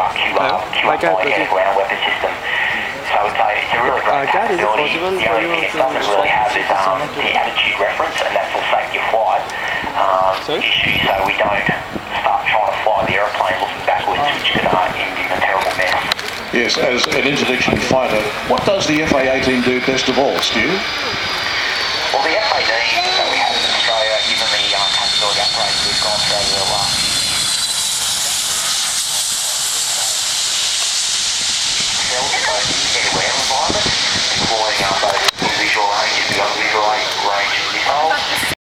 QRP ground weapon system. So it's a really great capability. The only thing it doesn't really have is the attitude reference, and that's the safety of flight issue, so we don't start trying to fly the aeroplane looking backwards, which could end in a terrible mess. Yes, as an interdiction fighter, what does the FA-18 do best of all, Stu? Well, the FA-18 that we have in Australia, given the capability upgrades we've gone through over the last few